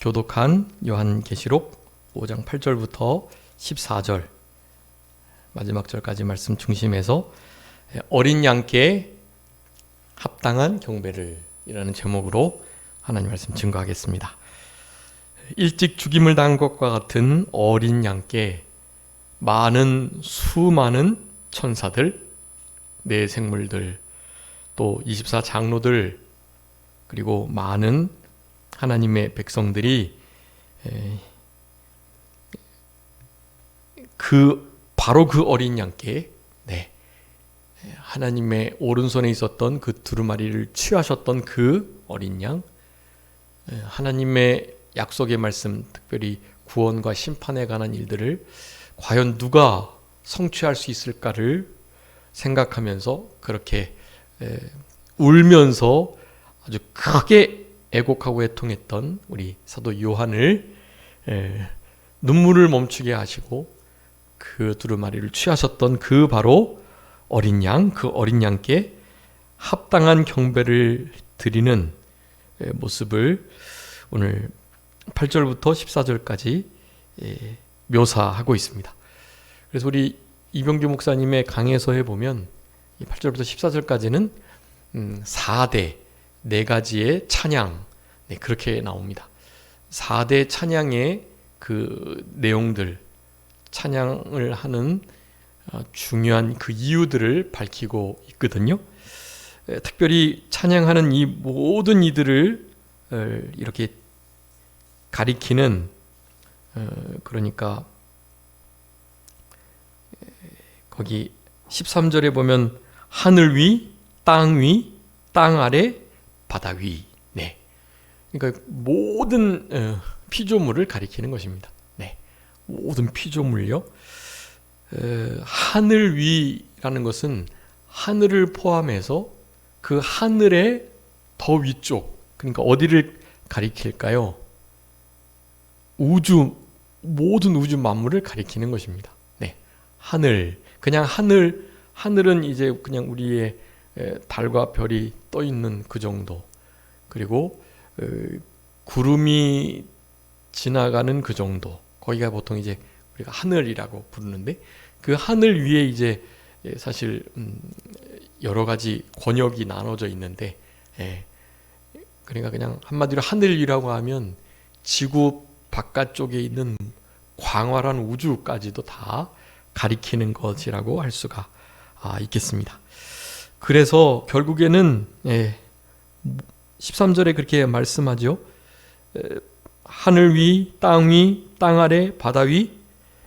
교독한 요한계시록 5장 8절부터 14절 마지막 절까지 말씀 중심에서 어린 양께 합당한 경배를 이라는 제목으로 하나님 말씀 증거하겠습니다. 일찍 죽임을 당한 것과 같은 어린 양께 수많은 천사들, 내 생물들, 또 24 장로들, 그리고 많은 하나님의 백성들이 바로 그 어린 양께 하나님의 오른손에 있었던 그 두루마리를 취하셨던 그 어린 양, 하나님의 약속의 말씀, 특별히 구원과 심판에 관한 일들을 과연 누가 성취할 수 있을까를 생각하면서 그렇게 울면서 아주 크게 애곡하고 애통했던 우리 사도 요한을 눈물을 멈추게 하시고 그 두루마리를 취하셨던 그 바로 어린 양, 그 어린 양께 합당한 경배를 드리는 모습을 오늘 8절부터 14절까지 묘사하고 있습니다. 그래서 우리 이병규 목사님의 강해서에 보면 8절부터 14절까지는 4대 4가지의 찬양, 그렇게 나옵니다. 4대 찬양의 그 내용들, 찬양을 하는 중요한 그 이유들을 밝히고 있거든요. 특별히 찬양하는 이 모든 이들을 이렇게 가리키는, 그러니까 거기 13절에 보면 하늘 위, 땅 위, 땅 아래, 바다 위. 그러니까 모든 피조물을 가리키는 것입니다. 모든 피조물요. 하늘 위라는 것은 하늘을 포함해서 그 하늘의 더 위쪽, 그러니까 어디를 가리킬까요? 모든 우주 만물을 가리키는 것입니다. 하늘, 그냥 하늘은 이제 그냥 우리의 달과 별이 떠 있는 그 정도, 그리고 구름이 지나가는 그 정도, 거기가 보통 이제 우리가 하늘이라고 부르는데, 그 하늘 위에 이제 사실 여러 가지 권역이 나눠져 있는데, 그러니까 그냥 한마디로 하늘 위라고 하면 지구 바깥쪽에 있는 광활한 우주까지도 다 가리키는 것이라고 할 수가 있겠습니다. 그래서 결국에는 13절에 그렇게 말씀하죠. 하늘 위, 땅 아래, 바다 위,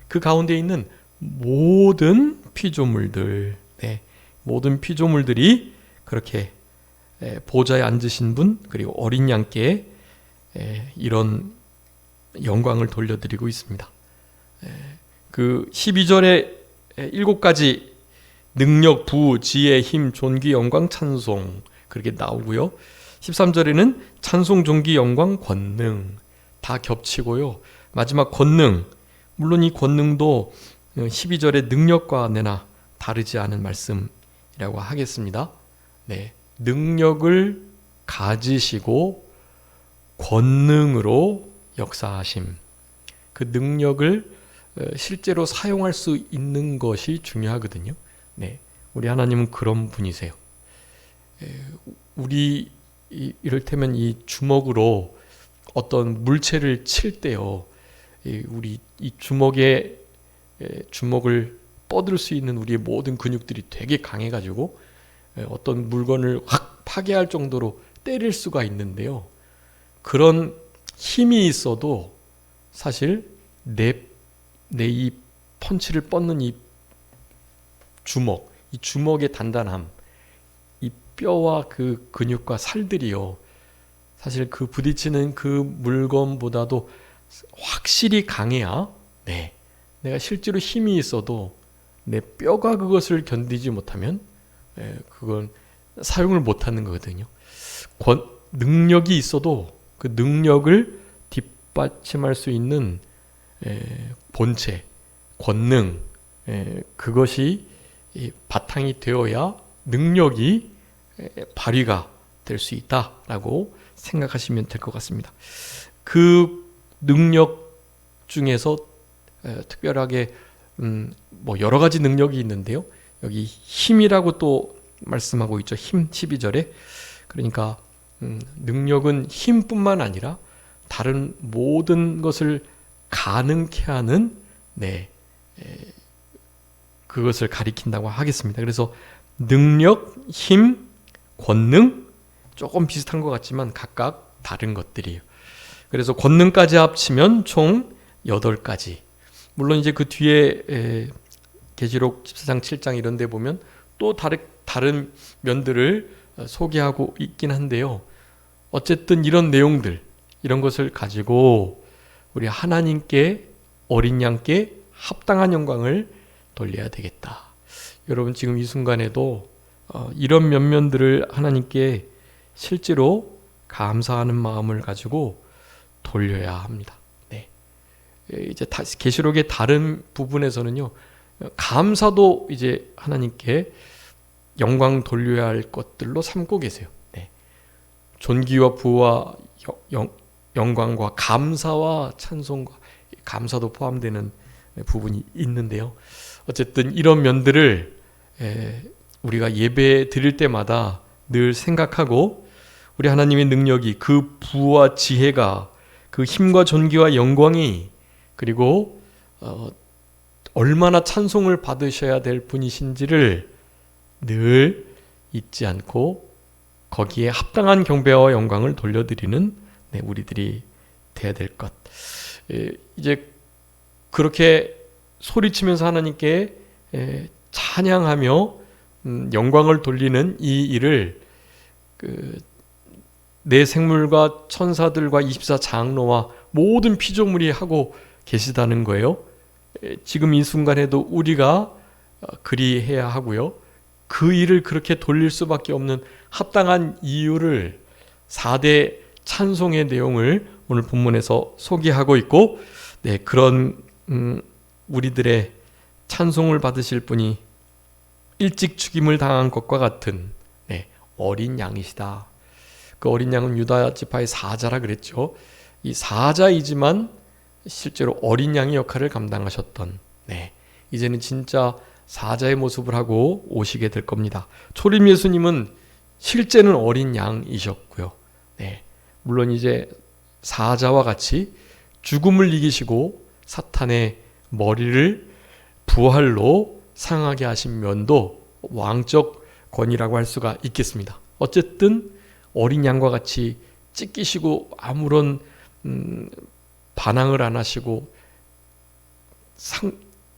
그 가운데 있는 모든 피조물들, 모든 피조물들이 그렇게 보좌에 앉으신 분, 그리고 어린 양께 이런 영광을 돌려드리고 있습니다. 그 12절에 7가지 능력, 부, 지혜, 힘, 존귀, 영광, 찬송 그렇게 나오고요. 13절에는 찬송, 존귀, 영광, 권능 다 겹치고요. 마지막 권능, 물론 이 권능도 12절의 능력과 내나 다르지 않은 말씀이라고 하겠습니다. 능력을 가지시고 권능으로 역사하심, 그 능력을 실제로 사용할 수 있는 것이 중요하거든요. 우리 하나님은 그런 분이세요. 우리 이를테면 이 주먹으로 어떤 물체를 칠 때요, 우리 이 주먹을 뻗을 수 있는 우리의 모든 근육들이 되게 강해가지고 어떤 물건을 확 파괴할 정도로 때릴 수가 있는데요, 그런 힘이 있어도 사실 내 이 펀치를 뻗는 이 주먹의 단단함, 이 뼈와 그 근육과 살들이요, 사실 그 부딪히는 그 물건보다도 확실히 강해야 내가 실제로 힘이 있어도 내 뼈가 그것을 견디지 못하면 그건 사용을 못하는 거거든요. 능력이 있어도 그 능력을 뒷받침할 수 있는 본체, 권능, 그것이 바탕이 되어야 능력이 발휘가 될 수 있다라고 생각하시면 될 것 같습니다. 그 능력 중에서 특별하게 뭐 여러 가지 능력이 있는데요. 여기 힘이라고 또 말씀하고 있죠. 힘 12절에. 그러니까 능력은 힘뿐만 아니라 다른 모든 것을 가능케 하는 그것을 가리킨다고 하겠습니다. 그래서 능력, 힘, 권능 조금 비슷한 것 같지만 각각 다른 것들이에요. 그래서 권능까지 합치면 총 8가지. 물론 이제 그 뒤에 계시록 14장 7장 이런 데 보면 또 다른 면들을 소개하고 있긴 한데요. 어쨌든 이런 내용들, 이런 것을 가지고 우리 하나님께, 어린 양께 합당한 영광을 돌려야 되겠다. 여러분 지금 이 순간에도 이런 면면들을 하나님께 실제로 감사하는 마음을 가지고 돌려야 합니다. 이제 계시록의 다른 부분에서는요, 감사도 이제 하나님께 영광 돌려야 할 것들로 삼고 계세요. 존귀와 부와 영광과 감사와 찬송과 감사도 포함되는 부분이 있는데요. 어쨌든 이런 면들을 우리가 예배 드릴 때마다 늘 생각하고 우리 하나님의 능력이, 그 부와 지혜가, 그 힘과 존귀와 영광이, 그리고 얼마나 찬송을 받으셔야 될 분이신지를 늘 잊지 않고 거기에 합당한 경배와 영광을 돌려드리는 우리들이 돼야 될 것. 이제 그렇게 소리치면서 하나님께 찬양하며 영광을 돌리는 이 일을 내 생물과 천사들과 24장로와 모든 피조물이 하고 계시다는 거예요. 지금 이 순간에도 우리가 그리해야 하고요. 그 일을 그렇게 돌릴 수밖에 없는 합당한 이유를 4대 찬송의 내용을 오늘 본문에서 소개하고 있고, 그런 우리들의 찬송을 받으실 분이 일찍 죽임을 당한 것과 같은 어린 양이시다. 그 어린 양은 유다 지파의 사자라 그랬죠. 이 사자이지만 실제로 어린 양의 역할을 감당하셨던, 이제는 진짜 사자의 모습을 하고 오시게 될 겁니다. 초림 예수님은 실제는 어린 양이셨고요. 물론 이제 사자와 같이 죽음을 이기시고 사탄의 머리를 부활로 상하게 하신 면도 왕적 권위라고 할 수가 있겠습니다. 어쨌든 어린 양과 같이 찢기시고 아무런 반항을 안 하시고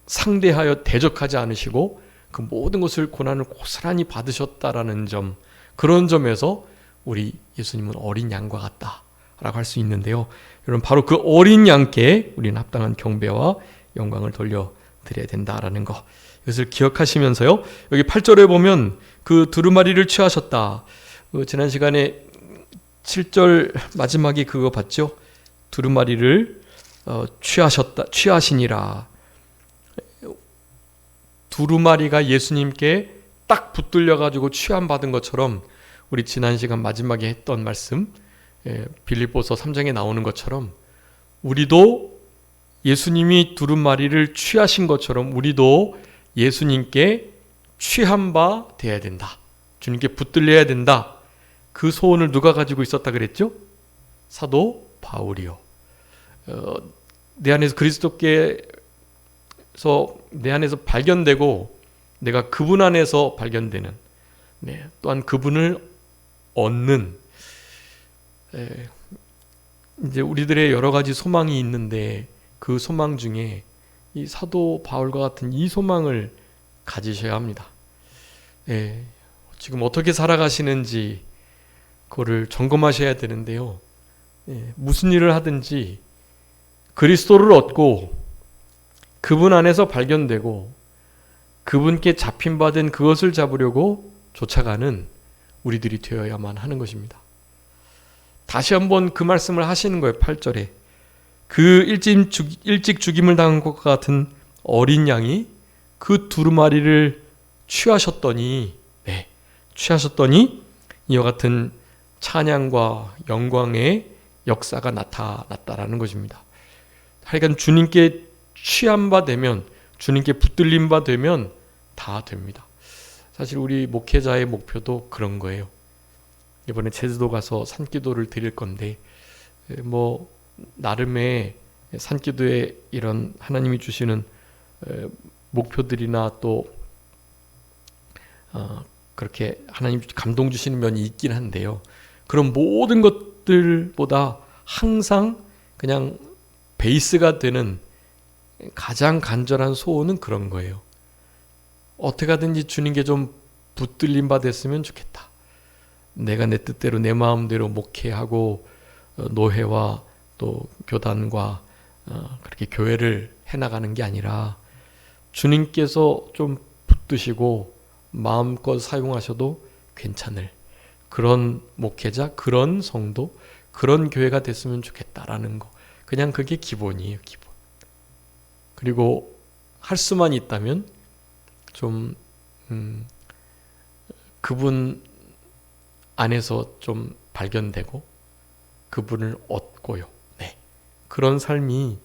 상대하여 대적하지 않으시고 그 모든 것을 고난을 고스란히 받으셨다라는 점, 그런 점에서 우리 예수님은 어린 양과 같다라고 할 수 있는데요. 여러분 바로 그 어린 양께 우리는 합당한 경배와 영광을 돌려드려야 된다라는 것, 이것을 기억하시면서요. 여기 8절에 보면 그 두루마리를 취하셨다. 지난 시간에 7절 마지막에 그거 봤죠? 두루마리를 취하시니라. 두루마리가 예수님께 딱 붙들려 가지고 취함받은 것처럼, 우리 지난 시간 마지막에 했던 말씀 빌립보서 3장에 나오는 것처럼 우리도 예수님이 두루마리를 취하신 것처럼 우리도 예수님께 취한 바 되어야 된다. 주님께 붙들려야 된다. 그 소원을 누가 가지고 있었다 그랬죠? 사도 바울이요. 내 안에서 그리스도께서 내 안에서 발견되고 내가 그분 안에서 발견되는, 또한 그분을 얻는, 이제 우리들의 여러 가지 소망이 있는데 그 소망 중에 이 사도 바울과 같은 이 소망을 가지셔야 합니다. 지금 어떻게 살아가시는지 그거를 점검하셔야 되는데요. 무슨 일을 하든지 그리스도를 얻고 그분 안에서 발견되고 그분께 잡힌받은 그것을 잡으려고 쫓아가는 우리들이 되어야만 하는 것입니다. 다시 한번 그 말씀을 하시는 거예요. 8절에 그 일찍 죽임을 당한 것과 같은 어린 양이 그 두루마리를 취하셨더니 이와 같은 찬양과 영광의 역사가 나타났다라는 것입니다. 하여간 주님께 취한 바 되면, 주님께 붙들린 바 되면 다 됩니다. 사실 우리 목회자의 목표도 그런 거예요. 이번에 제주도 가서 산기도를 드릴 건데 뭐 나름의 산기도에 이런 하나님이 주시는 목표들이나 또 그렇게 하나님 감동 주시는 면이 있긴 한데요. 그런 모든 것들보다 항상 그냥 베이스가 되는 가장 간절한 소원은 그런 거예요. 어떻게 하든지 주님께 좀 붙들림 바 됐으면 좋겠다. 내가 내 뜻대로 내 마음대로 목회하고 노회와 또 교단과 그렇게 교회를 해나가는 게 아니라 주님께서 좀 붙드시고 마음껏 사용하셔도 괜찮을 그런 목회자, 그런 성도, 그런 교회가 됐으면 좋겠다라는 거. 그냥 그게 기본이에요, 기본. 그리고 할 수만 있다면 좀 그분 안에서 좀 발견되고 그분을 얻고요. 네. 그런 삶이,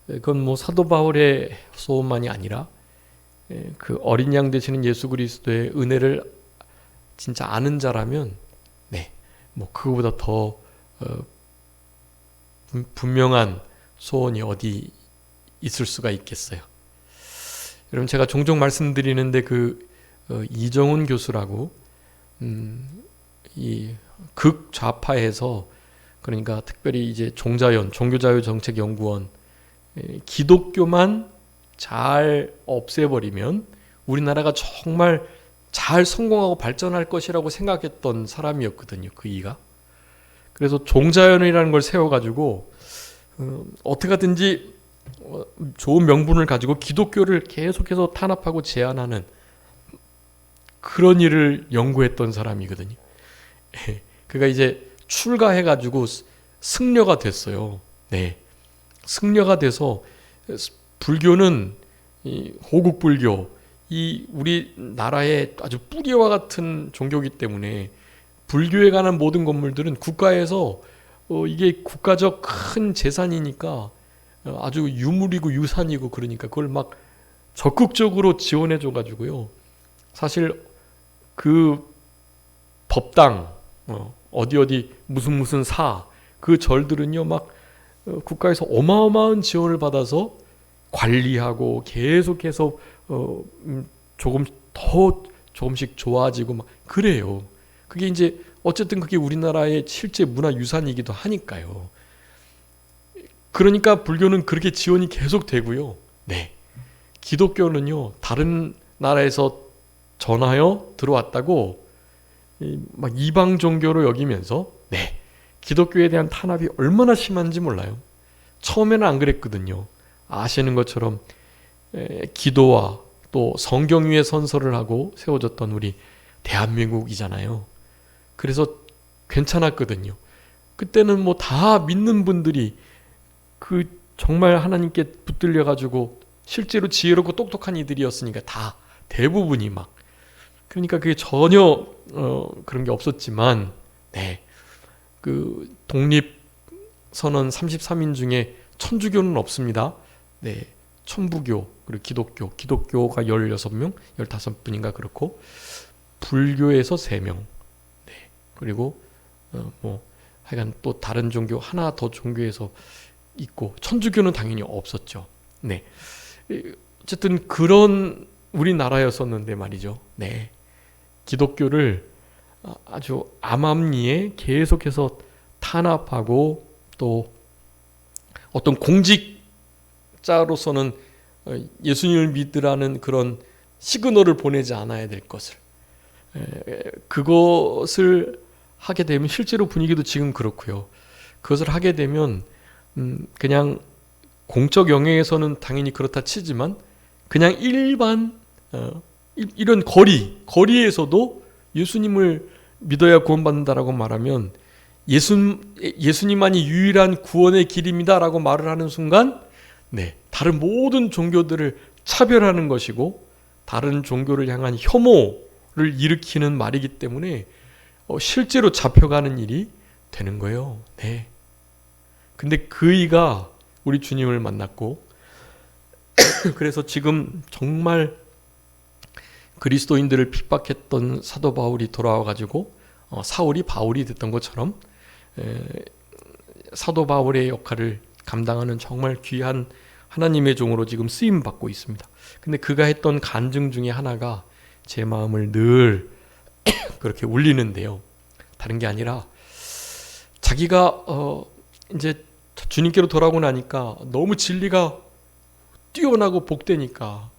그건 뭐 사도 바울의 소원만이 아니라 그 어린 양 되시는 예수 그리스도의 은혜를 진짜 아는 자라면 네, 뭐 그거보다 더 분명한 소원이 어디 있을 수가 있겠어요. 여러분, 제가 종종 말씀드리는데 이정훈 교수라고 이 극좌파에서, 그러니까 특별히 이제 종자연, 종교자유정책연구원, 기독교만 잘 없애버리면 우리나라가 정말 잘 성공하고 발전할 것이라고 생각했던 사람이었거든요. 그 이가. 그래서 종자연이라는 걸 세워가지고 어떻게 하든지 좋은 명분을 가지고 기독교를 계속해서 탄압하고 제한하는 그런 일을 연구했던 사람이거든요. 그가 이제 출가해가지고 승려가 됐어요. 네, 승려가 돼서 불교는 호국 불교, 이 우리나라의 아주 뿌리와 같은 종교이기 때문에 불교에 관한 모든 건물들은 국가에서 이게 국가적 큰 재산이니까 아주 유물이고 유산이고, 그러니까 그걸 막 적극적으로 지원해 줘가지고요. 사실 그 법당 어디 무슨 사, 그 절들은요 막 국가에서 어마어마한 지원을 받아서 관리하고 계속해서 조금씩 좋아지고 막 그래요. 그게 이제 어쨌든 그게 우리나라의 실제 문화유산이기도 하니까요. 그러니까 불교는 그렇게 지원이 계속 되고요. 네, 기독교는요 다른 나라에서 전하여 들어왔다고 막 이방 종교로 여기면서 네, 기독교에 대한 탄압이 얼마나 심한지 몰라요. 처음에는 안 그랬거든요. 아시는 것처럼 기도와 또 성경 위에 선서를 하고 세워졌던 우리 대한민국이잖아요. 그래서 괜찮았거든요. 그때는 뭐 다 믿는 분들이 정말 하나님께 붙들려 가지고 실제로 지혜롭고 똑똑한 이들이었으니까 다 대부분이 막, 그러니까 그게 전혀 그런 게 없었지만 네, 그 독립선언 33인 중에 천주교는 없습니다. 네, 천부교 그리고 기독교가 16명, 15분인가 그렇고 불교에서 3명. 네, 그리고 뭐 하여간 또 다른 종교 하나 더 종교에서 있고 천주교는 당연히 없었죠. 네, 어쨌든 그런 우리나라였었는데 말이죠. 네, 기독교를 아주 암암리에 계속해서 탄압하고 또 어떤 공직자로서는 예수님을 믿으라는 그런 시그널을 보내지 않아야 될 것을, 그것을 하게 되면 실제로 분위기도 지금 그렇고요. 그것을 하게 되면 그냥 공적 영역에서는 당연히 그렇다 치지만 그냥 일반 이런 거리에서도 예수님을 믿어야 구원받는다라고 말하면 예수님만이 유일한 구원의 길입니다라고 말을 하는 순간 네, 다른 모든 종교들을 차별하는 것이고 다른 종교를 향한 혐오를 일으키는 말이기 때문에 실제로 잡혀가는 일이 되는 거예요. 네. 근데 그이가 우리 주님을 만났고 그래서 지금 정말 그리스도인들을 핍박했던 사도 바울이 돌아와가지고 사울이 바울이 됐던 것처럼 사도 바울의 역할을 감당하는 정말 귀한 하나님의 종으로 지금 쓰임 받고 있습니다. 근데 그가 했던 간증 중에 하나가 제 마음을 늘 그렇게 울리는데요. 다른 게 아니라 자기가 이제 주님께로 돌아오고 나니까 너무 진리가 뛰어나고 복되니까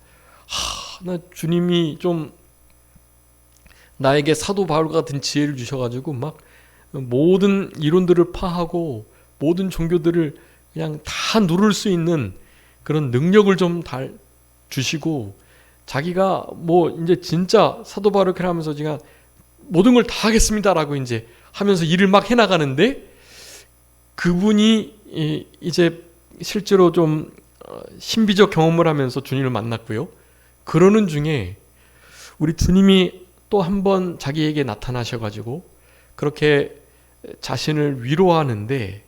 나 주님이 좀 나에게 사도 바울 같은 지혜를 주셔가지고 막 모든 이론들을 파하고 모든 종교들을 그냥 다 누를 수 있는 그런 능력을 좀 주시고 자기가 뭐 이제 진짜 사도 바울 이렇게 하면서 제가 모든 걸 다 하겠습니다라고 이제 하면서 일을 막 해나가는데 그분이 이제 실제로 좀 신비적 경험을 하면서 주님을 만났고요. 그러는 중에 우리 주님이 또 한 번 자기에게 나타나셔가지고 그렇게 자신을 위로하는데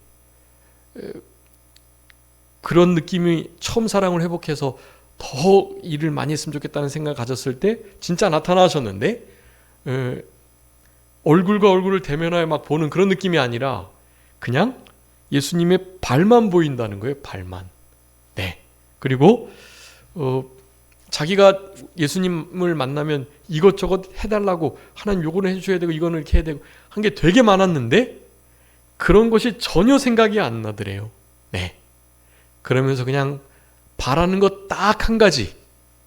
그런 느낌이 처음 사랑을 회복해서 더 일을 많이 했으면 좋겠다는 생각을 가졌을 때 진짜 나타나셨는데 얼굴과 얼굴을 대면하여 막 보는 그런 느낌이 아니라 그냥 예수님의 발만 보인다는 거예요. 발만. 네. 그리고 자기가 예수님을 만나면 이것저것 해달라고 하나님 요거는 해줘야 되고 이거는 이렇게 해야 되고 한 게 되게 많았는데 그런 것이 전혀 생각이 안 나더래요. 네. 그러면서 그냥 바라는 것 딱 한 가지.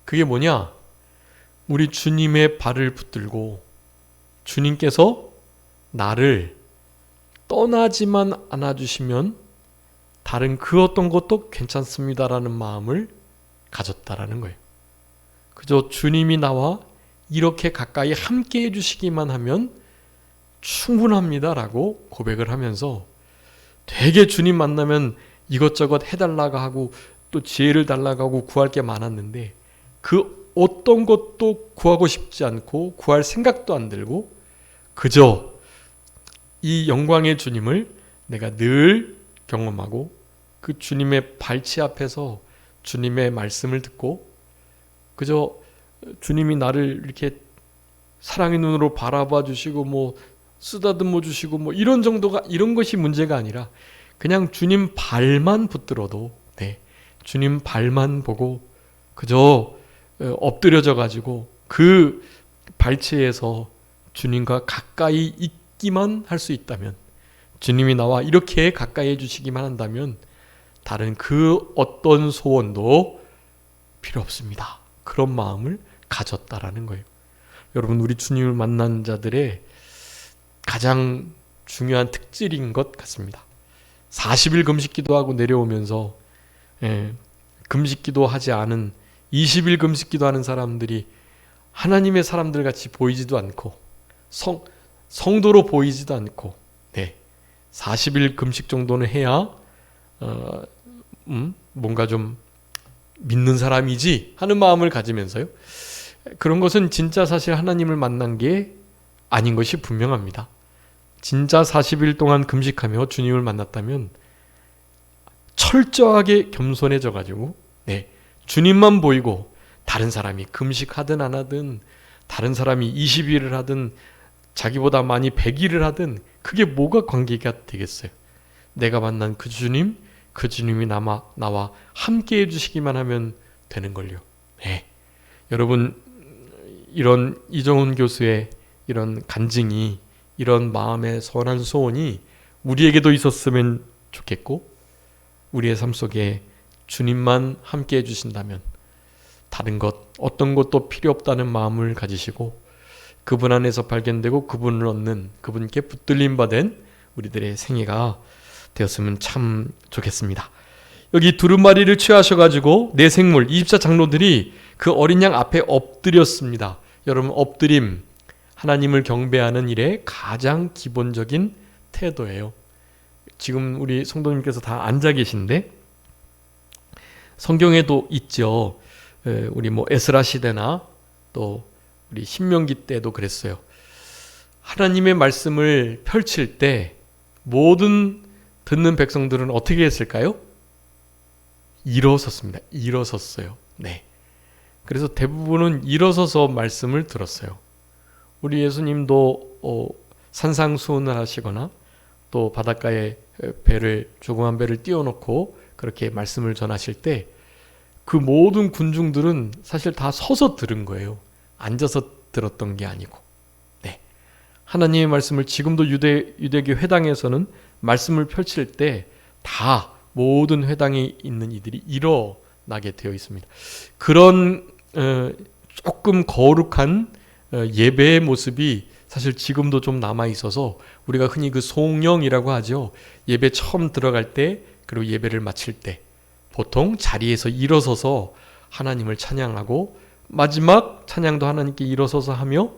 그게 뭐냐? 우리 주님의 발을 붙들고 주님께서 나를 떠나지만 않아주시면 다른 그 어떤 것도 괜찮습니다라는 마음을 가졌다라는 거예요. 그저 주님이 나와 이렇게 가까이 함께 해주시기만 하면 충분합니다라고 고백을 하면서 되게 주님 만나면 이것저것 해달라고 하고 또 지혜를 달라고 하고 구할 게 많았는데 그 어떤 것도 구하고 싶지 않고 구할 생각도 안 들고 그저 이 영광의 주님을 내가 늘 경험하고 그 주님의 발치 앞에서 주님의 말씀을 듣고 그저 주님이 나를 이렇게 사랑의 눈으로 바라봐 주시고 뭐 쓰다듬어 주시고 뭐 이런 정도가 이런 것이 문제가 아니라 그냥 주님 발만 붙들어도 네, 주님 발만 보고 그저 엎드려져 가지고 그 발치에서 주님과 가까이 있기만 할 수 있다면 주님이 나와 이렇게 가까이 해주시기만 한다면 다른 그 어떤 소원도 필요 없습니다. 그런 마음을 가졌다라는 거예요. 여러분 우리 주님을 만난 자들의 가장 중요한 특질인 것 같습니다. 40일 금식기도하고 내려오면서 금식기도하지 않은 20일 금식기도하는 사람들이 하나님의 사람들 같이 보이지도 않고 성도로 보이지도 않고 네, 40일 금식 정도는 해야 뭔가 좀 믿는 사람이지 하는 마음을 가지면서요. 그런 것은 진짜 사실 하나님을 만난 게 아닌 것이 분명합니다. 진짜 40일 동안 금식하며 주님을 만났다면 철저하게 겸손해져 가지고 네, 주님만 보이고 다른 사람이 금식하든 안 하든 다른 사람이 20일을 하든 자기보다 많이 100일을 하든 그게 뭐가 관계가 되겠어요. 내가 만난 그 주님, 그 주님이 나와 함께 해주시기만 하면 되는걸요. 네. 여러분 이런 이정훈 교수의 이런 간증이 이런 마음의 선한 소원이 우리에게도 있었으면 좋겠고 우리의 삶 속에 주님만 함께 해주신다면 다른 것 어떤 것도 필요 없다는 마음을 가지시고 그분 안에서 발견되고 그분을 얻는 그분께 붙들림 받은 우리들의 생애가 되었으면 참 좋겠습니다. 여기 두루마리를 취하셔가지고 내 생물 24장로들이 그 어린 양 앞에 엎드렸습니다. 여러분 엎드림 하나님을 경배하는 일의 가장 기본적인 태도예요. 지금 우리 성도님께서 다 앉아 계신데 성경에도 있죠. 우리 뭐 에스라 시대나 또 우리 신명기 때도 그랬어요. 하나님의 말씀을 펼칠 때 모든 듣는 백성들은 어떻게 했을까요? 일어섰습니다. 일어섰어요. 네. 그래서 대부분은 일어서서 말씀을 들었어요. 우리 예수님도 산상수훈을 하시거나 또 바닷가에 조그만 배를 띄워놓고 그렇게 말씀을 전하실 때 그 모든 군중들은 사실 다 서서 들은 거예요. 앉아서 들었던 게 아니고. 네. 하나님의 말씀을 지금도 유대교 회당에서는 말씀을 펼칠 때 다 모든 회당에 있는 이들이 일어나게 되어 있습니다. 그런 조금 거룩한 예배의 모습이 사실 지금도 좀 남아 있어서 우리가 흔히 그 송영이라고 하죠. 예배 처음 들어갈 때 그리고 예배를 마칠 때 보통 자리에서 일어서서 하나님을 찬양하고 마지막 찬양도 하나님께 일어서서 하며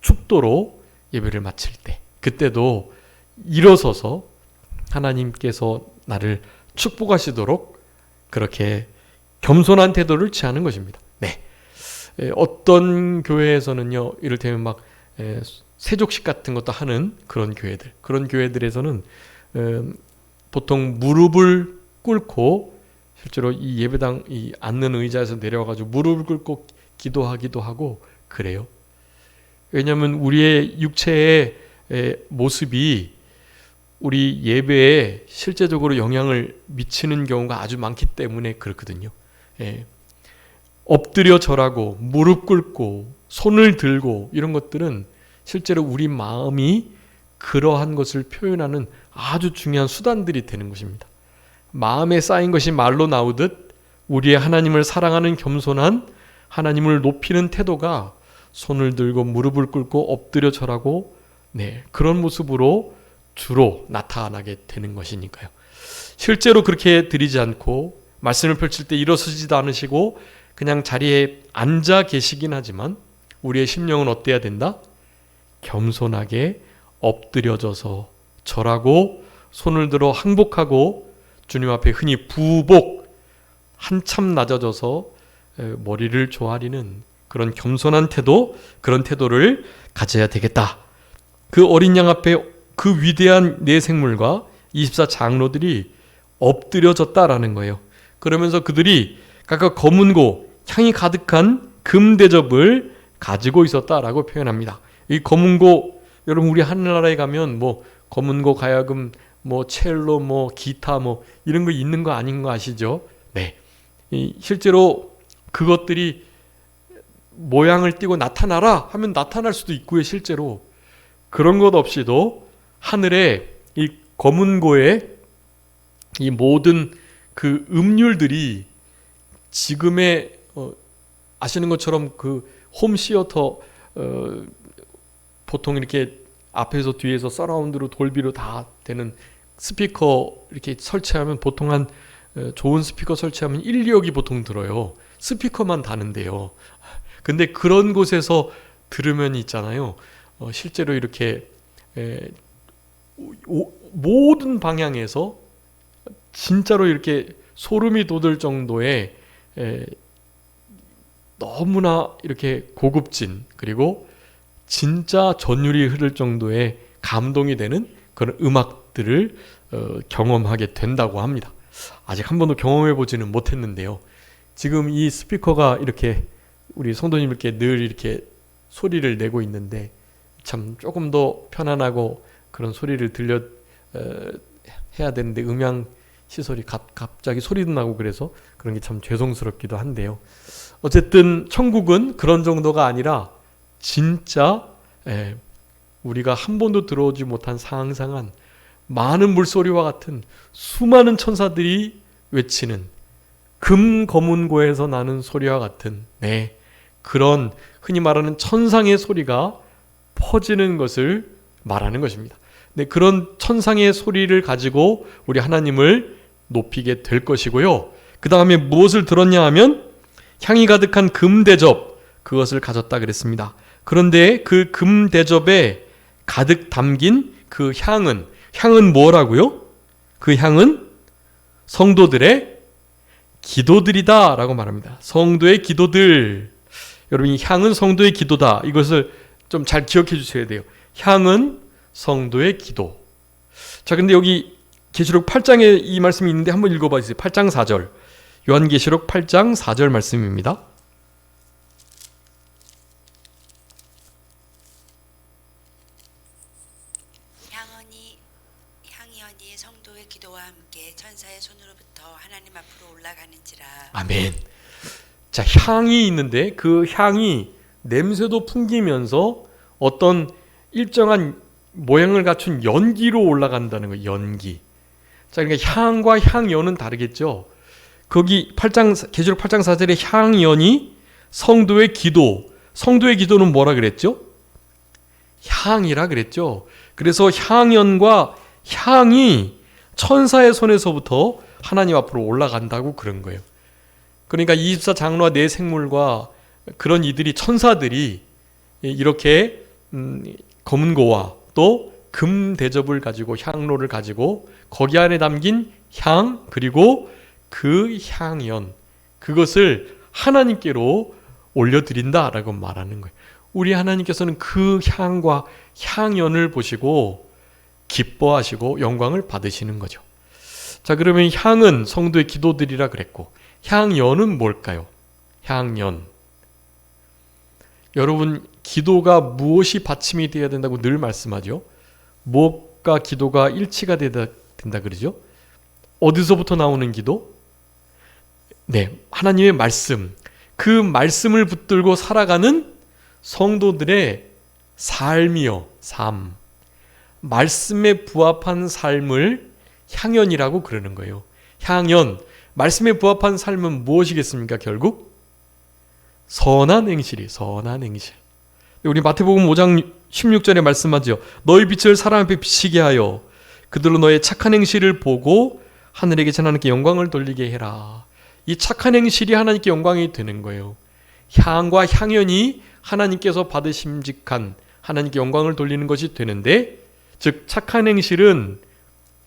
축도로 예배를 마칠 때 그때도 일어서서 하나님께서 나를 축복하시도록 그렇게 겸손한 태도를 취하는 것입니다. 네. 어떤 교회에서는요, 이를테면 막 세족식 같은 것도 하는 그런 교회들에서는 보통 무릎을 꿇고 실제로 이 예배당 이 앉는 의자에서 내려와가지고 무릎을 꿇고 기도하기도 하고 그래요. 왜냐하면 우리의 육체의 모습이 우리 예배에 실제적으로 영향을 미치는 경우가 아주 많기 때문에 그렇거든요. 엎드려 절하고 무릎 꿇고 손을 들고 이런 것들은 실제로 우리 마음이 그러한 것을 표현하는 아주 중요한 수단들이 되는 것입니다. 마음에 쌓인 것이 말로 나오듯 우리의 하나님을 사랑하는 겸손한 하나님을 높이는 태도가 손을 들고 무릎을 꿇고 엎드려 절하고 그런 모습으로 주로 나타나게 되는 것이니까요. 실제로 그렇게 드리지 않고 말씀을 펼칠 때 일어서지도 않으시고 그냥 자리에 앉아 계시긴 하지만 우리의 심령은 어때야 된다? 겸손하게 엎드려져서 절하고 손을 들어 항복하고 주님 앞에 흔히 부복 한참 낮아져서 머리를 조아리는 그런 겸손한 태도, 그런 태도를 가져야 되겠다. 그 어린 양 앞에 그 위대한 네 생물과 24장로들이 엎드려졌다라는 거예요. 그러면서 그들이 각각 검은고 향이 가득한 금대접을 가지고 있었다라고 표현합니다. 이 검은고, 여러분 우리 하늘나라에 가면 뭐 검은고 가야금, 뭐 첼로, 뭐 기타, 뭐 이런 거 있는 거 아닌 거 아시죠? 네. 실제로 그것들이 모양을 띠고 나타나라 하면 나타날 수도 있고요. 실제로 그런 것 없이도 하늘에 이 검은고에 이 모든 그 음률들이 지금의 아시는 것처럼 그 홈시어터 보통 이렇게 앞에서 뒤에서 서라운드로 돌비로 다 되는 스피커 이렇게 설치하면 보통 한 좋은 스피커 설치하면 1, 2억이 보통 들어요. 스피커만 다는데요. 근데 그런 곳에서 들으면 있잖아요. 실제로 이렇게 모든 방향에서 진짜로 이렇게 소름이 돋을 정도의 너무나 이렇게 고급진 그리고 진짜 전율이 흐를 정도의 감동이 되는 그런 음악들을 경험하게 된다고 합니다. 아직 한 번도 경험해 보지는 못했는데요. 지금 이 스피커가 이렇게 우리 성도님들께 늘 이렇게 소리를 내고 있는데 참 조금 더 편안하고 그런 소리를 해야 되는데 음향 시설이 갑자기 소리도 나고 그래서 그런 게 참 죄송스럽기도 한데요. 어쨌든 천국은 그런 정도가 아니라 진짜 우리가 한 번도 들어오지 못한 상상한 많은 물소리와 같은 수많은 천사들이 외치는 금검은고에서 나는 소리와 같은 그런 흔히 말하는 천상의 소리가 퍼지는 것을 말하는 것입니다. 그런 천상의 소리를 가지고 우리 하나님을 높이게 될 것이고요. 그 다음에 무엇을 들었냐 하면 향이 가득한 금대접, 그것을 가졌다 그랬습니다. 그런데 그 금대접에 가득 담긴 그 향은 뭐라고요? 그 향은 성도들의 기도들이다 라고 말합니다. 성도의 기도들. 여러분, 이 향은 성도의 기도다. 이것을 좀 잘 기억해 주셔야 돼요. 향은 성도의 기도. 자, 근데 여기 계시록 8장에 이 말씀이 있는데 한번 읽어봐 주세요. 8장 4절. 요한계시록 8장 4절 말씀입니다. 향연이 성도의 기도와 함께 천사의 손으로부터 하나님 앞으로 올라가는지라. 아멘. 자, 향이 있는데 그 향이 냄새도 풍기면서 어떤 일정한 모양을 갖춘 연기로 올라간다는 거예요. 연기. 자, 그러니까 향과 향연은 다르겠죠. 거기 계시록 8장 4절에 향연이 성도의 기도. 성도의 기도는 뭐라 그랬죠? 향이라 그랬죠. 그래서 향연과 향이 천사의 손에서부터 하나님 앞으로 올라간다고 그런 거예요. 그러니까 24장로와 네 생물과 그런 이들이 천사들이 이렇게 검은고와 또 금 대접을 가지고 향로를 가지고 거기 안에 담긴 향 그리고 그 향연 그것을 하나님께로 올려드린다라고 말하는 거예요. 우리 하나님께서는 그 향과 향연을 보시고 기뻐하시고 영광을 받으시는 거죠. 자, 그러면 향은 성도의 기도들이라 그랬고 향연은 뭘까요? 향연. 여러분, 기도가 무엇이 받침이 되어야 된다고 늘 말씀하죠. 무엇과 기도가 일치가 된다 그러죠. 어디서부터 나오는 기도? 네, 하나님의 말씀. 그 말씀을 붙들고 살아가는 성도들의 삶이요, 삶. 말씀에 부합한 삶을 향연이라고 그러는 거예요. 향연, 말씀에 부합한 삶은 무엇이겠습니까? 결국 선한 행실이 선한 행실. 우리 마태복음 5장 16절에 말씀하죠. 너희 빛을 사람 앞에 비치게 하여 그들로 너의 착한 행실을 보고 하늘에 계신 하나님께 영광을 돌리게 해라. 이 착한 행실이 하나님께 영광이 되는 거예요. 향과 향연이 하나님께서 받으심직한 하나님께 영광을 돌리는 것이 되는데, 즉 착한 행실은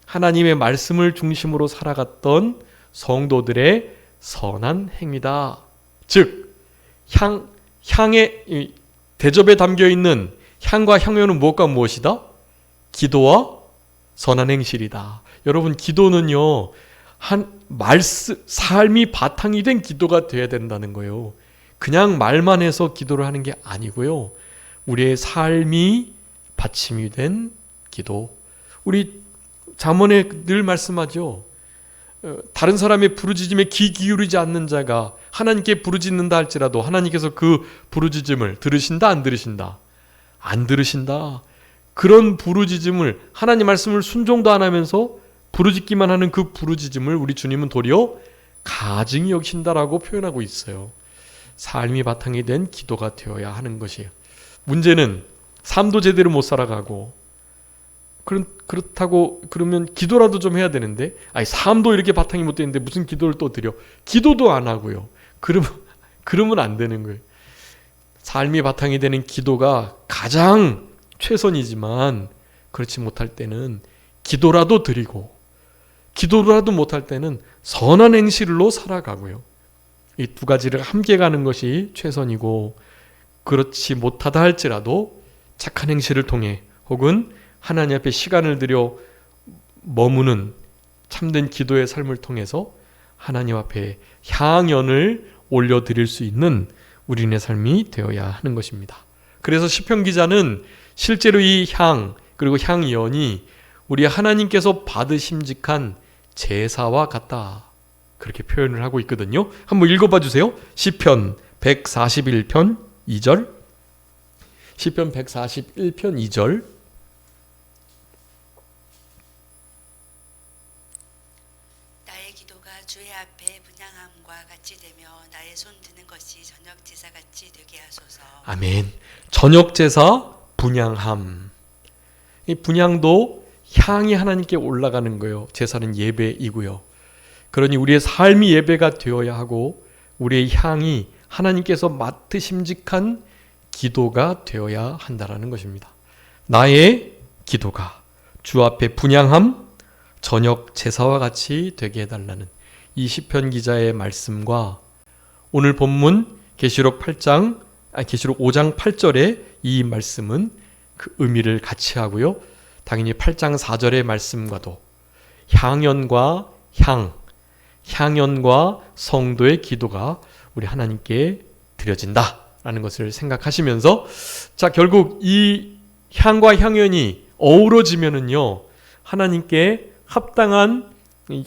하나님의 말씀을 중심으로 살아갔던 성도들의 선한 행위다. 즉 향의 대접에 담겨있는 향과 향연은 무엇과 무엇이다? 기도와 선한 행실이다. 여러분, 기도는요 삶이 바탕이 된 기도가 되어야 된다는 거예요. 그냥 말만 해서 기도를 하는 게 아니고요, 우리의 삶이 받침이 된 기도. 우리 잠언에 늘 말씀하죠. 다른 사람의 부르짖음에 귀 기울이지 않는 자가 하나님께 부르짖는다 할지라도 하나님께서 그 부르짖음을 들으신다 안 들으신다? 안 들으신다. 그런 부르짖음을, 하나님 말씀을 순종도 안 하면서 부르짖기만 하는 그 부르짖음을 우리 주님은 도리어 가증히 여기신다라고 표현하고 있어요. 삶이 바탕이 된 기도가 되어야 하는 것이에요. 문제는 삶도 제대로 못 살아가고, 그렇다고 그러면 기도라도 좀 해야 되는데, 삶도 이렇게 바탕이 못 되는데 무슨 기도를 또 드려? 기도도 안 하고요. 그러면 안 되는 거예요. 삶이 바탕이 되는 기도가 가장 최선이지만, 그렇지 못할 때는 기도라도 드리고, 기도라도 못할 때는 선한 행실로 살아가고요. 이 두 가지를 함께 가는 것이 최선이고, 그렇지 못하다 할지라도 착한 행실을 통해 혹은 하나님 앞에 시간을 들여 머무는 참된 기도의 삶을 통해서 하나님 앞에 향연을 올려드릴 수 있는 우리의 삶이 되어야 하는 것입니다. 그래서 시편 기자는 실제로 이 향 그리고 향연이 우리 하나님께서 받으심직한 제사와 같다, 그렇게 표현을 하고 있거든요. 한번 읽어봐 주세요. 시편 141편 2절. 시편 141편 2절. 나의 기도가 주의 앞에 분향함과 같이 되며 나의 손 드는 것이 저녁 제사 같이 되게 하소서. 아멘. 저녁 제사 분향함. 이 분향도 향이 하나님께 올라가는 거예요. 제사는 예배이고요. 그러니 우리의 삶이 예배가 되어야 하고, 우리의 향이 하나님께서 맡으심직한 기도가 되어야 한다라는 것입니다. 나의 기도가 주 앞에 분향함, 저녁 제사와 같이 되게 해달라는 이 시편 기자의 말씀과 오늘 본문 계시록 5장 8절의 이 말씀은 그 의미를 같이 하고요. 당연히 8장 4절의 말씀과도 향연과 향연과 성도의 기도가 우리 하나님께 드려진다라는 것을 생각하시면서, 자, 결국 이 향과 향연이 어우러지면은요, 하나님께 합당한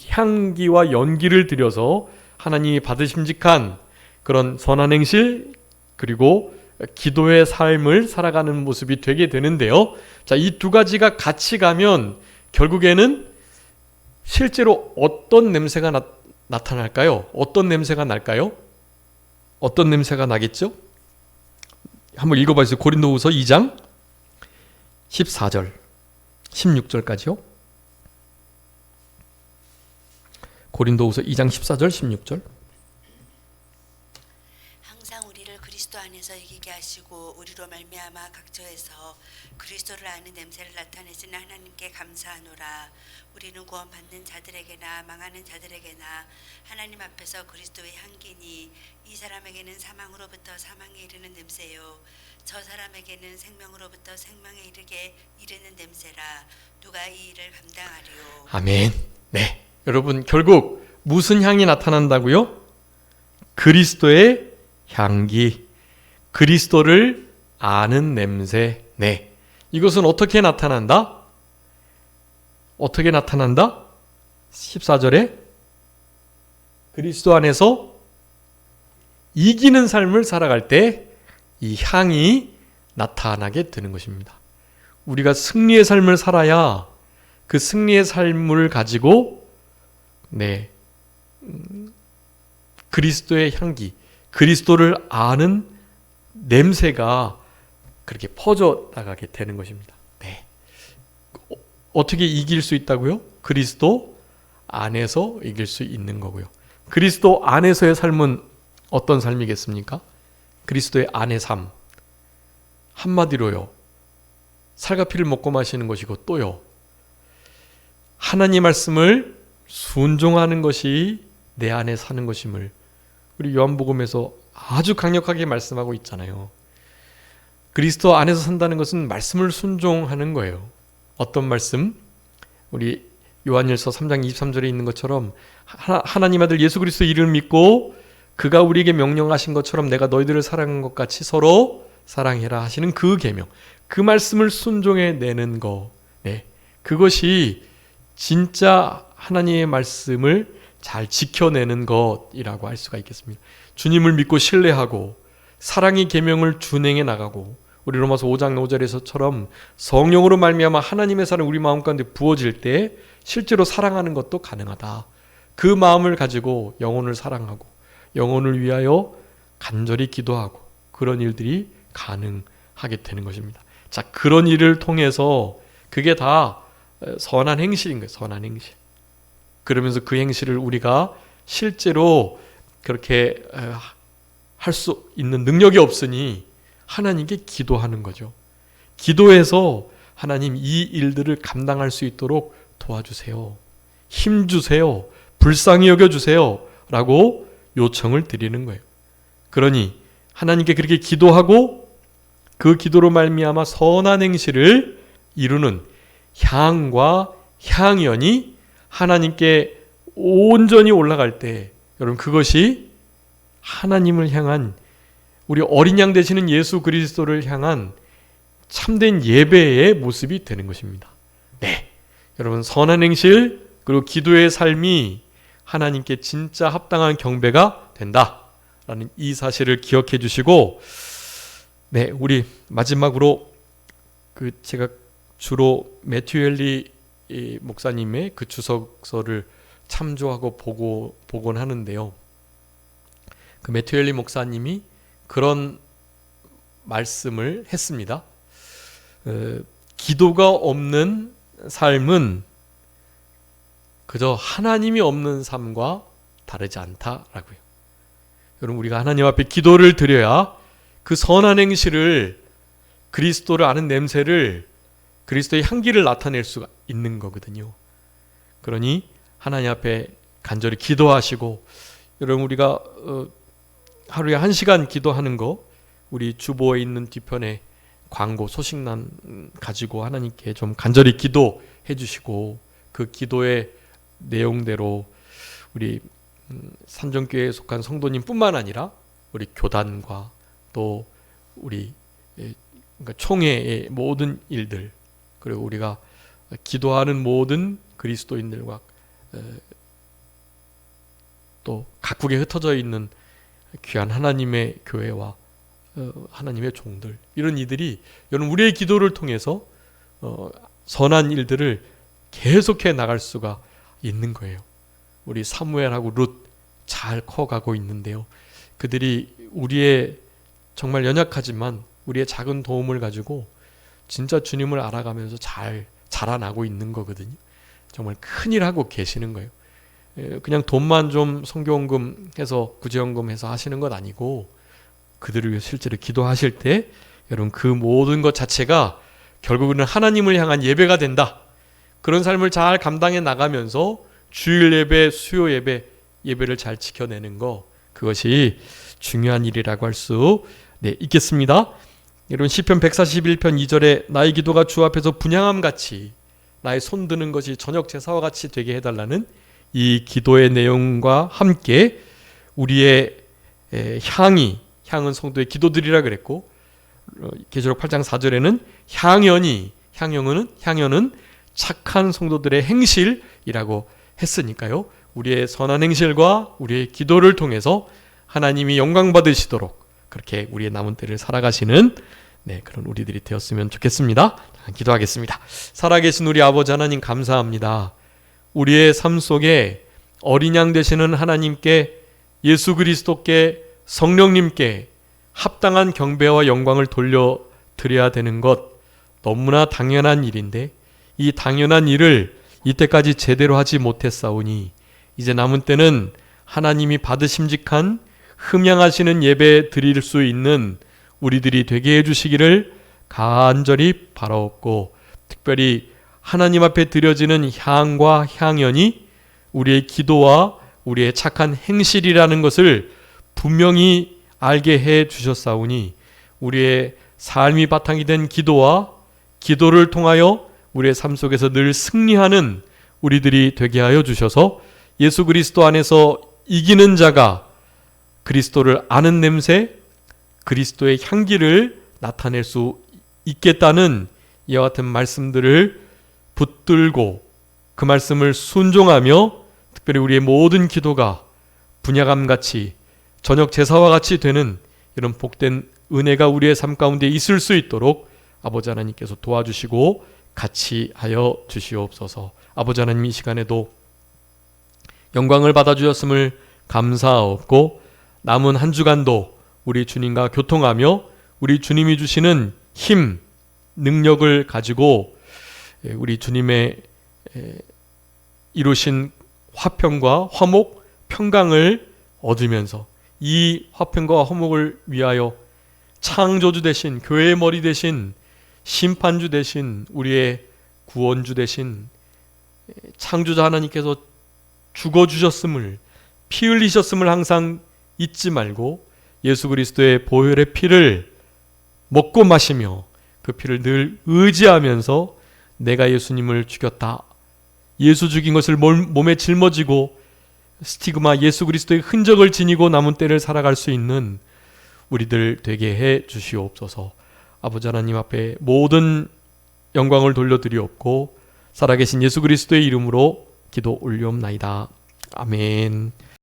향기와 연기를 드려서 하나님이 받으심직한 그런 선한 행실, 그리고 기도의 삶을 살아가는 모습이 되게 되는데요. 자, 이 두 가지가 같이 가면 결국에는 실제로 어떤 냄새가 나타날까요? 어떤 냄새가 날까요? 어떤 냄새가 나겠죠? 한번 읽어봐주세요. 고린도후서 2장 14절 16절까지요. 고린도후서 2장 14절 16절. 항상 우리를 그리스도 안에서 이기게 하시고 우리로 말미암아 각처에서 그리스도를 아는 냄새를 나타내시는 하나님께 감사하노라. 우리는 구원받는 자들에게나 망하는 자들에게나 하나님 앞에서 그리스도의 향기니 이 사람에게는 사망으로부터 사망에 이르는 냄새요 저 사람에게는 생명으로부터 생명에 이르는 냄새라. 누가 이 일을 감당하리요. 아멘. 네, 여러분, 결국 무슨 향이 나타난다고요? 그리스도의 향기, 그리스도를 아는 냄새. 네, 이것은 어떻게 나타난다? 어떻게 나타난다? 14절에 그리스도 안에서 이기는 삶을 살아갈 때 이 향이 나타나게 되는 것입니다. 우리가 승리의 삶을 살아야 그 승리의 삶을 가지고 그리스도의 향기, 그리스도를 아는 냄새가 그렇게 퍼져 나가게 되는 것입니다. 네. 어떻게 이길 수 있다고요? 그리스도 안에서 이길 수 있는 거고요. 그리스도 안에서의 삶은 어떤 삶이겠습니까? 그리스도의 안의 삶, 한마디로요, 살과 피를 먹고 마시는 것이고, 또요, 하나님 말씀을 순종하는 것이 내 안에 사는 것임을 우리 요한복음에서 아주 강력하게 말씀하고 있잖아요. 그리스도 안에서 산다는 것은 말씀을 순종하는 거예요. 어떤 말씀? 우리 요한일서 3장 23절에 있는 것처럼 하나님 아들 예수 그리스도의 이름을 믿고 그가 우리에게 명령하신 것처럼 내가 너희들을 사랑한 것 같이 서로 사랑해라 하시는 그 계명, 그 말씀을 순종해 내는 것, 그것이 진짜 하나님의 말씀을 잘 지켜내는 것이라고 할 수가 있겠습니다. 주님을 믿고 신뢰하고 사랑의 계명을 준행해 나가고, 우리 로마서 5장 5절에서처럼 성령으로 말미암아 하나님의 사랑 우리 마음 가운데 부어질 때 실제로 사랑하는 것도 가능하다. 그 마음을 가지고 영혼을 사랑하고 영혼을 위하여 간절히 기도하고 그런 일들이 가능하게 되는 것입니다. 자, 그런 일을 통해서 그게 다 선한 행실인 거예요. 선한 행실. 그러면서 그 행실을 우리가 실제로 그렇게 할 수 있는 능력이 없으니 하나님께 기도하는 거죠. 기도해서 하나님 이 일들을 감당할 수 있도록 도와주세요. 힘 주세요. 불쌍히 여겨주세요. 라고 요청을 드리는 거예요. 그러니 하나님께 그렇게 기도하고 그 기도로 말미암아 선한 행실을 이루는 향과 향연이 하나님께 온전히 올라갈 때, 여러분, 그것이 하나님을 향한, 우리 어린 양 되시는 예수 그리스도를 향한 참된 예배의 모습이 되는 것입니다. 네, 여러분, 선한 행실 그리고 기도의 삶이 하나님께 진짜 합당한 경배가 된다라는 이 사실을 기억해 주시고, 네, 우리 마지막으로 제가 주로 매튜 헨리 목사님의 그 주석서를 참조하고 보곤 하는데요. 그 매튜 헨리 목사님이 그런 말씀을 했습니다. 기도가 없는 삶은 그저 하나님이 없는 삶과 다르지 않다라고요. 여러분, 우리가 하나님 앞에 기도를 드려야 그 선한 행실을, 그리스도를 아는 냄새를, 그리스도의 향기를 나타낼 수가 있는 거거든요. 그러니 하나님 앞에 간절히 기도하시고, 여러분, 우리가 하루에 1시간 기도하는 거, 우리 주보에 있는 뒤편에 광고 소식란 가지고 하나님께 좀 간절히 기도해 주시고, 그 기도의 내용대로 우리 산정교회에 속한 성도님뿐만 아니라 우리 교단과 또 우리 그러니까 총회의 모든 일들, 그리고 우리가 기도하는 모든 그리스도인들과 또 각국에 흩어져 있는 귀한 하나님의 교회와 하나님의 종들, 이런 이들이 여러분 우리의 기도를 통해서 선한 일들을 계속해 나갈 수가 있는 거예요. 우리 사무엘하고 룻 잘 커가고 있는데요. 그들이 우리의 정말 연약하지만 우리의 작은 도움을 가지고 진짜 주님을 알아가면서 잘 자라나고 있는 거거든요. 정말 큰일 하고 계시는 거예요. 그냥 돈만 좀 선교원금 해서 구제원금 해서 하시는 것 아니고 그들을 위해 실제로 기도하실 때 여러분 그 모든 것 자체가 결국은 하나님을 향한 예배가 된다. 그런 삶을 잘 감당해 나가면서 주일 예배, 수요 예배를 잘 지켜내는 거, 그것이 중요한 일이라고 할 수 있겠습니다. 여러분 시편 141편 2절에 나의 기도가 주 앞에서 분향함같이 나의 손 드는 것이 저녁 제사와 같이 되게 해달라는 이 기도의 내용과 함께 우리의 향은 성도의 기도들이라 그랬고, 계시록 8장 4절에는 향연은 착한 성도들의 행실이라고 했으니까요. 우리의 선한 행실과 우리의 기도를 통해서 하나님이 영광 받으시도록 그렇게 우리의 남은 때를 살아가시는 그런 우리들이 되었으면 좋겠습니다. 기도하겠습니다. 살아계신 우리 아버지 하나님 감사합니다. 우리의 삶 속에 어린 양 되시는 하나님께, 예수 그리스도께, 성령님께 합당한 경배와 영광을 돌려드려야 되는 것 너무나 당연한 일인데, 이 당연한 일을 이때까지 제대로 하지 못했사오니 이제 남은 때는 하나님이 받으심직한 흠양하시는 예배 드릴 수 있는 우리들이 되게 해주시기를 간절히 바라옵고, 특별히 하나님 앞에 드려지는 향과 향연이 우리의 기도와 우리의 착한 행실이라는 것을 분명히 알게 해 주셨사오니 우리의 삶이 바탕이 된 기도와 기도를 통하여 우리의 삶 속에서 늘 승리하는 우리들이 되게 하여 주셔서 예수 그리스도 안에서 이기는 자가 그리스도를 아는 냄새, 그리스도의 향기를 나타낼 수 있겠다는 이와 같은 말씀들을 붙들고 그 말씀을 순종하며 특별히 우리의 모든 기도가 분야감같이 저녁 제사와 같이 되는 이런 복된 은혜가 우리의 삶 가운데 있을 수 있도록 아버지 하나님께서 도와주시고 같이 하여 주시옵소서. 아버지 하나님, 이 시간에도 영광을 받아주셨음을 감사하옵고 남은 한 주간도 우리 주님과 교통하며 우리 주님이 주시는 힘, 능력을 가지고 우리 주님의 이루신 화평과 화목, 평강을 얻으면서 이 화평과 화목을 위하여 창조주 되신, 교회의 머리 되신, 심판주 되신, 우리의 구원주 되신 창조자 하나님께서 죽어주셨음을, 피 흘리셨음을 항상 잊지 말고 예수 그리스도의 보혈의 피를 먹고 마시며 그 피를 늘 의지하면서 내가 예수님을 죽였다, 예수 죽인 것을 몸에 짊어지고 스티그마 예수 그리스도의 흔적을 지니고 남은 때를 살아갈 수 있는 우리들 되게 해 주시옵소서. 아버지 하나님 앞에 모든 영광을 돌려드리옵고 살아계신 예수 그리스도의 이름으로 기도 올리옵나이다. 아멘.